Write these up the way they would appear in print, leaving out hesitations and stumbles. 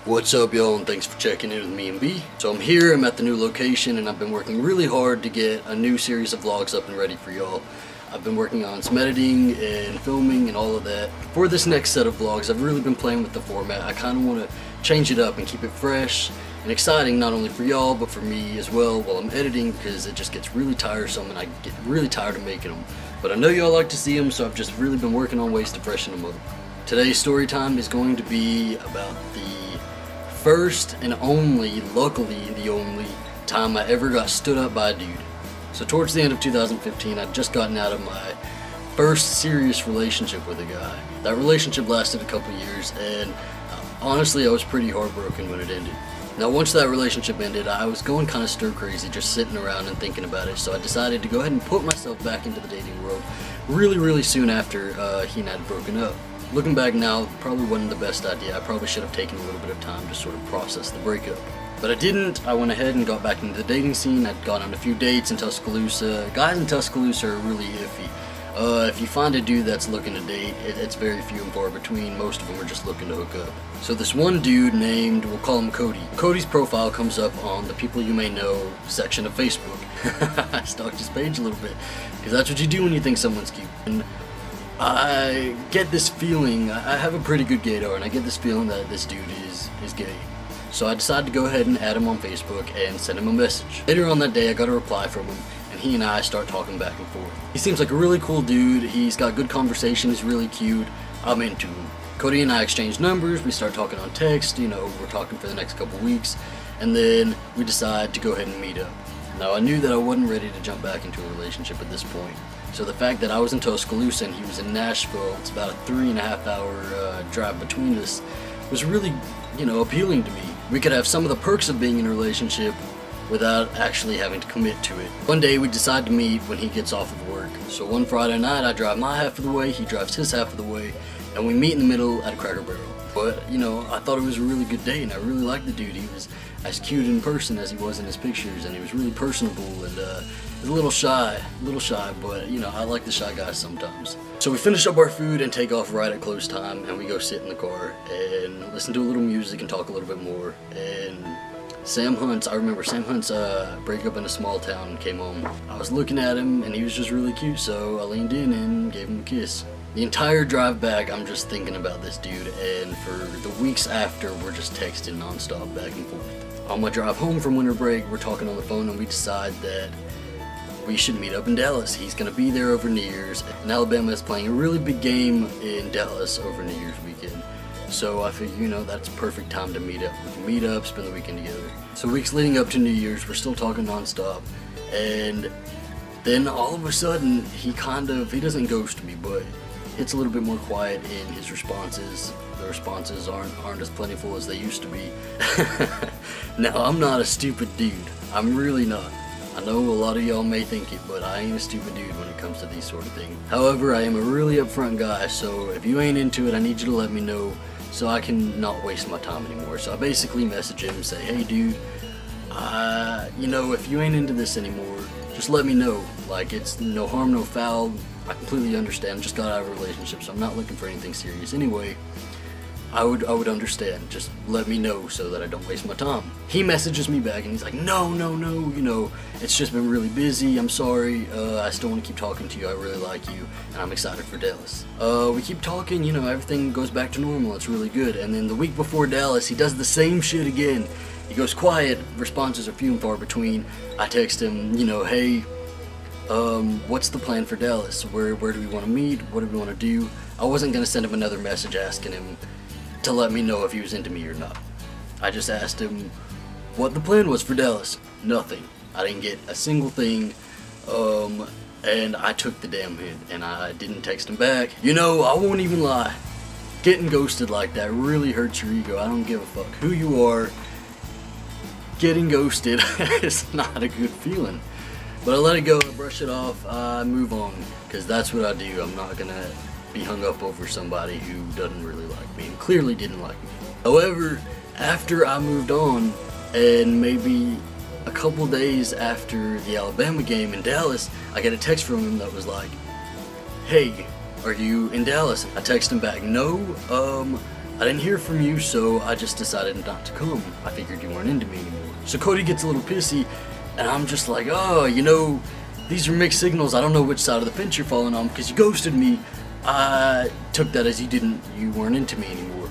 What's up, y'all, and thanks for checking in with me and B. So I'm here, I'm at the new location, and I've been working really hard to get a new series of vlogs up and ready for y'all. I've been working on some editing and filming and all of that. For this next set of vlogs, I've really been playing with the format. I kind of want to change it up and keep it fresh and exciting, not only for y'all, but for me as well while I'm editing, because it just gets really tiresome and I get really tired of making them. But I know y'all like to see them, so I've just really been working on ways to freshen them up. Today's story time is going to be about the first and only, luckily the only, time I ever got stood up by a dude. So towards the end of 2015, I'd just gotten out of my first serious relationship with a guy. That relationship lasted a couple years, and honestly I was pretty heartbroken when it ended. Now once that relationship ended, I was going kind of stir crazy just sitting around and thinking about it, so I decided to go ahead and put myself back into the dating world really soon after he and I had broken up. Looking back now, probably wasn't the best idea. I probably should have taken a little bit of time to sort of process the breakup. But I didn't. I went ahead and got back into the dating scene. I'd gone on a few dates in Tuscaloosa. Guys in Tuscaloosa are really iffy. If you find a dude that's looking to date, it's very few and far between. Most of them are just looking to hook up. So this one dude named, we'll call him Cody. Cody's profile comes up on the People You May Know section of Facebook. I stalked his page a little bit, because that's what you do when you think someone's cute. And I get this feeling, I have a pretty good gaydar, and I get this feeling that this dude is gay. So I decided to go ahead and add him on Facebook and send him a message. Later on that day I got a reply from him, and he and I start talking back and forth. He seems like a really cool dude, he's got good conversation, he's really cute, I'm into him. Cody and I exchange numbers, we start talking on text, you know, we're talking for the next couple weeks, and then we decide to go ahead and meet up. Now I knew that I wasn't ready to jump back into a relationship at this point. So the fact that I was in Tuscaloosa and he was in Nashville, it's about a 3.5 hour drive between us, was really, you know, appealing to me. We could have some of the perks of being in a relationship without actually having to commit to it. One day we decide to meet when he gets off of work. So one Friday night I drive my half of the way, he drives his half of the way, and we meet in the middle at a Cracker Barrel. But, you know, I thought it was a really good date, and I really liked the dude. He was as cute in person as he was in his pictures, and he was really personable, and he was a little shy, but, you know, I like the shy guys sometimes. So we finish up our food and take off right at close time, and we go sit in the car and listen to a little music and talk a little bit more. And I remember Sam Hunt's Breakup in a Small Town came on. I was looking at him, and he was just really cute, so I leaned in and gave him a kiss. The entire drive back, I'm just thinking about this dude, and for the weeks after, we're just texting nonstop back and forth. On my drive home from winter break, we're talking on the phone, and we decide that we should meet up in Dallas. He's going to be there over New Year's, and Alabama is playing a really big game in Dallas over New Year's weekend. So I figure, you know, that's a perfect time to meet up. We can meet up, spend the weekend together. So weeks leading up to New Year's, we're still talking nonstop, and then all of a sudden, he doesn't ghost me, but it's a little bit more quiet in his responses. The responses aren't as plentiful as they used to be. Now, I'm not a stupid dude. I'm really not. I know a lot of y'all may think it, but I ain't a stupid dude when it comes to these sort of things. However, I am a really upfront guy, so if you ain't into it, I need you to let me know so I can not waste my time anymore. So I basically message him and say, hey dude, you know, if you ain't into this anymore, just let me know. Like, it's no harm, no foul. I completely understand. Just got out of a relationship, so I'm not looking for anything serious anyway. I would understand. Just let me know so that I don't waste my time. He messages me back and he's like, no, you know, it's just been really busy. I'm sorry. I still want to keep talking to you. I really like you, and I'm excited for Dallas. We keep talking, you know, everything goes back to normal. It's really good. And then the week before Dallas, he does the same shit again. He goes quiet. Responses are few and far between. I text him, you know, hey, what's the plan for Dallas? Where do we want to meet? What do we want to do? I wasn't going to send him another message asking him to let me know if he was into me or not. I just asked him what the plan was for Dallas. Nothing. I didn't get a single thing, and I took the damn hit, and I didn't text him back. You know, I won't even lie. Getting ghosted like that really hurts your ego. I don't give a fuck who you are. Getting ghosted is not a good feeling. But I let it go, I brush it off, I move on, because that's what I do. I'm not gonna be hung up over somebody who doesn't really like me and clearly didn't like me. However, after I moved on, and maybe a couple days after the Alabama game in Dallas, I get a text from him that was like, hey, are you in Dallas? I text him back, no, I didn't hear from you, so I just decided not to come. I figured you weren't into me anymore. So Cody gets a little pissy, and I'm just like, oh, you know, these are mixed signals. I don't know which side of the fence you're falling on because you ghosted me. I took that as you weren't into me anymore.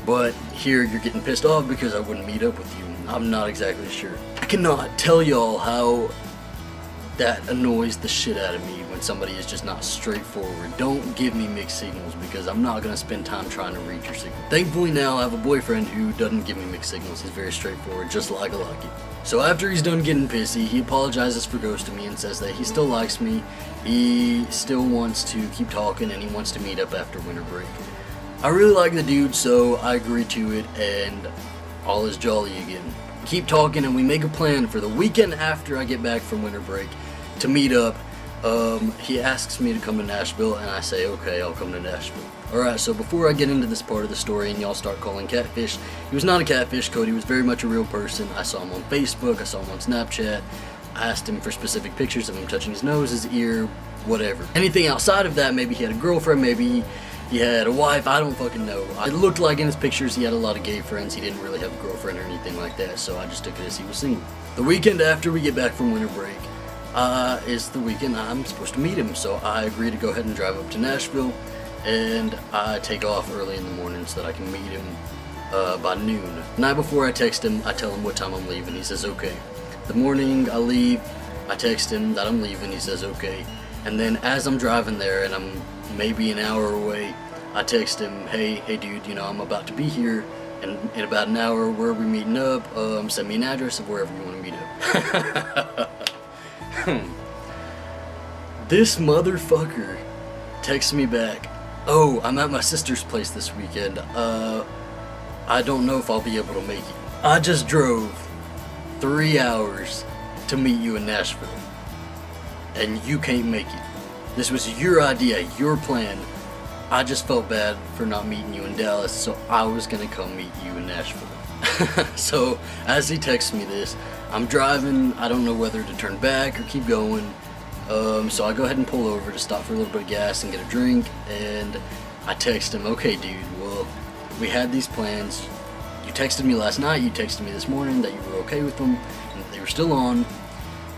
But here you're getting pissed off because I wouldn't meet up with you. I'm not exactly sure. I cannot tell y'all how that annoys the shit out of me when somebody is just not straightforward. Don't give me mixed signals because I'm not going to spend time trying to read your signal. Thankfully now I have a boyfriend who doesn't give me mixed signals. He's very straightforward, just like I like it. So after he's done getting pissy, he apologizes for ghosting me and says that he still likes me, he still wants to keep talking, and he wants to meet up after winter break. I really like the dude, so I agree to it, and all is jolly again. Keep talking, and we make a plan for the weekend after I get back from winter break to meet up. He asks me to come to Nashville, and I say, okay, I'll come to Nashville. Alright, so before I get into this part of the story and y'all start calling catfish, he was not a catfish. Cody was very much a real person. I saw him on Facebook, I saw him on Snapchat. I asked him for specific pictures of him touching his nose, his ear, whatever. Anything outside of that, maybe he had a girlfriend, maybe he had a wife, I don't fucking know. It looked like in his pictures he had a lot of gay friends. He didn't really have a girlfriend or anything like that, so I just took it as he was single. The weekend after we get back from winter break is the weekend I'm supposed to meet him, so I agree to go ahead and drive up to Nashville, and I take off early in the morning so that I can meet him by noon. The night before I text him, I tell him what time I'm leaving. He says okay. The morning I leave, I text him that I'm leaving. He says okay. And then as I'm driving there and I'm maybe an hour away, I text him, hey dude, you know, I'm about to be here in about an hour. Where are we meeting up? Send me an address of wherever you want to meet up. This motherfucker texts me back, oh, I'm at my sister's place this weekend. I don't know if I'll be able to make it. I just drove 3 hours to meet you in Nashville, and you can't make it. This was your idea, your plan. I just felt bad for not meeting you in Dallas, so I was gonna come meet you in Nashville. So as he texts me this, I'm driving, I don't know whether to turn back or keep going. So I go ahead and pull over to stop for a little bit of gas and get a drink, and I text him, okay dude, well, we had these plans. You texted me last night, you texted me this morning that you were okay with them, and they were still on.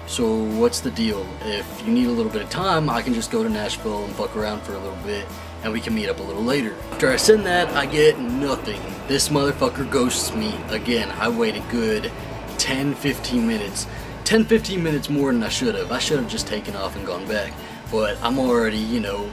So what's the deal? If you need a little bit of time, I can just go to Nashville and fuck around for a little bit, and we can meet up a little later. After I send that, I get nothing. This motherfucker ghosts me again. I waited good 10-15 minutes. 10-15 minutes more than I should have. I should have just taken off and gone back. But I'm already, you know,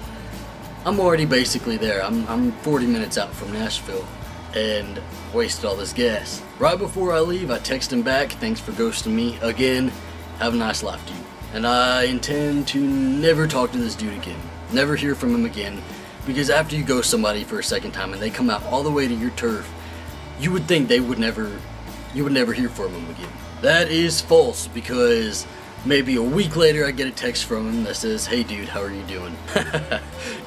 I'm already basically there. I'm 40 minutes out from Nashville and wasted all this gas. Right before I leave, I text him back, thanks for ghosting me again. Have a nice life, dude. And I intend to never talk to this dude again. Never hear from him again. Because after you ghost somebody for a second time and they come out all the way to your turf, you would think you would never hear from him again. That is false, because maybe a week later I get a text from him that says, hey dude, how are you doing?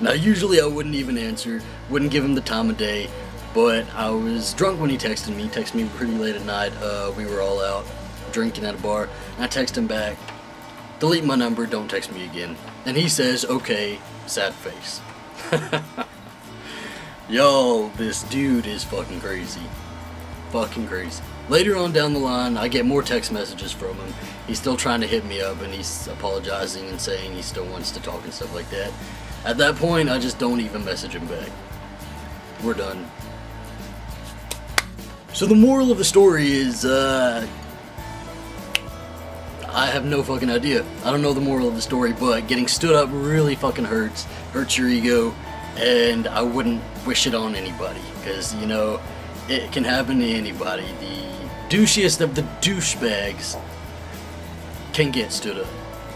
Now usually I wouldn't even answer, wouldn't give him the time of day, but I was drunk when he texted me. He texted me pretty late at night. We were all out drinking at a bar, and I text him back, delete my number, don't text me again. And he says, okay, sad face. Yo, this dude is fucking crazy. Fucking crazy. Later on down the line, I get more text messages from him. He's still trying to hit me up, and he's apologizing and saying he still wants to talk and stuff like that. At that point, I just don't even message him back. We're done. So the moral of the story is, I have no fucking idea. I don't know the moral of the story, but getting stood up really fucking hurts your ego, and I wouldn't wish it on anybody, because, you know, it can happen to anybody. The douchiest of the douchebags can get stood up.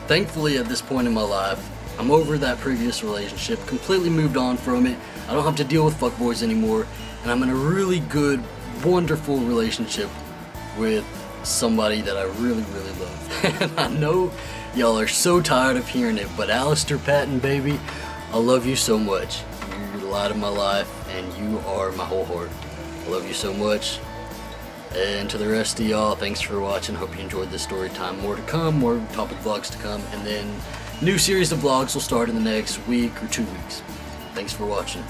Thankfully, at this point in my life, I'm over that previous relationship, completely moved on from it. I don't have to deal with fuckboys anymore, and I'm in a really good, wonderful relationship with somebody that I really, really love. And I know y'all are so tired of hearing it, but Alistair Patton, baby, I love you so much. You're the light of my life, and you are my whole heart. I love you so much. And to the rest of y'all, thanks for watching. Hope you enjoyed this story time. More to come, more topic vlogs to come, and then new series of vlogs will start in the next week or 2 weeks. Thanks for watching.